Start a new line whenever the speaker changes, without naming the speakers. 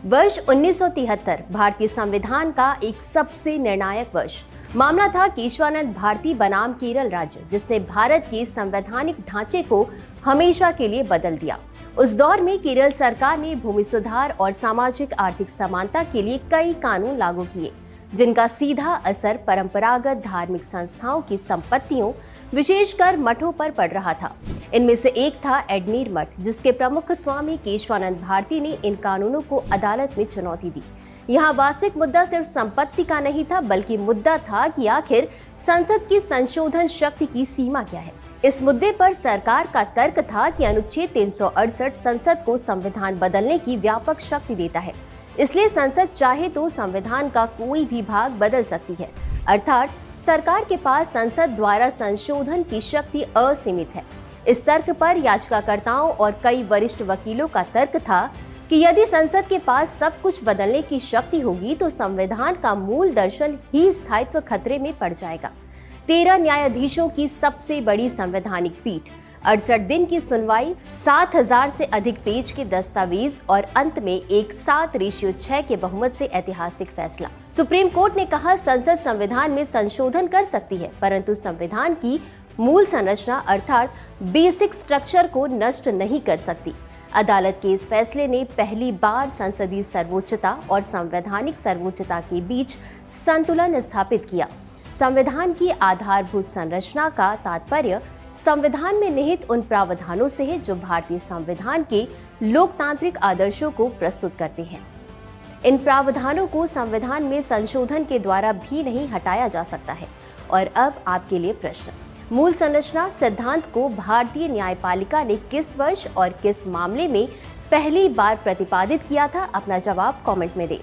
वर्ष 1973 भारतीय संविधान का एक सबसे निर्णायक वर्ष। मामला था केशवानंद भारती बनाम केरल राज्य, जिसने भारत के संवैधानिक ढांचे को हमेशा के लिए बदल दिया। उस दौर में केरल सरकार ने भूमि सुधार और सामाजिक आर्थिक समानता के लिए कई कानून लागू किए, जिनका सीधा असर परंपरागत धार्मिक संस्थाओं की संपत्तियों, विशेषकर मठों पर पड़ रहा था। इनमें से एक था एडनीर मठ, जिसके प्रमुख स्वामी केशवानंद भारती ने इन कानूनों को अदालत में चुनौती दी। यहाँ वास्तविक मुद्दा सिर्फ संपत्ति का नहीं था, बल्कि मुद्दा था कि आखिर संसद की संशोधन शक्ति की सीमा क्या है। इस मुद्दे पर सरकार का तर्क था कि अनुच्छेद 368 संसद को संविधान बदलने की व्यापक शक्ति देता है, इसलिए संसद चाहे तो संविधान का कोई भी भाग बदल सकती है। अर्थात सरकार के पास संसद द्वारा संशोधन की शक्ति असीमित है। इस तर्क पर याचिकाकर्ताओं और कई वरिष्ठ वकीलों का तर्क था कि यदि संसद के पास सब कुछ बदलने की शक्ति होगी तो संविधान का मूल दर्शन ही स्थायित्व खतरे में पड़ जाएगा। 13 न्यायाधीशों की सबसे बड़ी संवैधानिक पीठ, 68 दिन की सुनवाई, 7000 से अधिक पेज के दस्तावेज और अंत में एक 7:6 के बहुमत से ऐतिहासिक फैसला। सुप्रीम कोर्ट ने कहा, संसद संविधान में संशोधन कर सकती है, परंतु संविधान की मूल संरचना अर्थात बेसिक स्ट्रक्चर को नष्ट नहीं कर सकती। अदालत के इस फैसले ने पहली बार संसदीय सर्वोच्चता और संवैधानिक सर्वोच्चता के बीच संतुलन स्थापित किया। संविधान की आधारभूत संरचना का तात्पर्य संविधान में निहित उन प्रावधानों से है जो भारतीय संविधान के लोकतांत्रिक आदर्शों को प्रस्तुत करते हैं। इन प्रावधानों को संविधान में संशोधन के द्वारा भी नहीं हटाया जा सकता है। और अब आपके लिए प्रश्न, मूल संरचना सिद्धांत को भारतीय न्यायपालिका ने किस वर्ष और किस मामले में पहली बार प्रतिपादित किया था? अपना जवाब कमेंट में दें।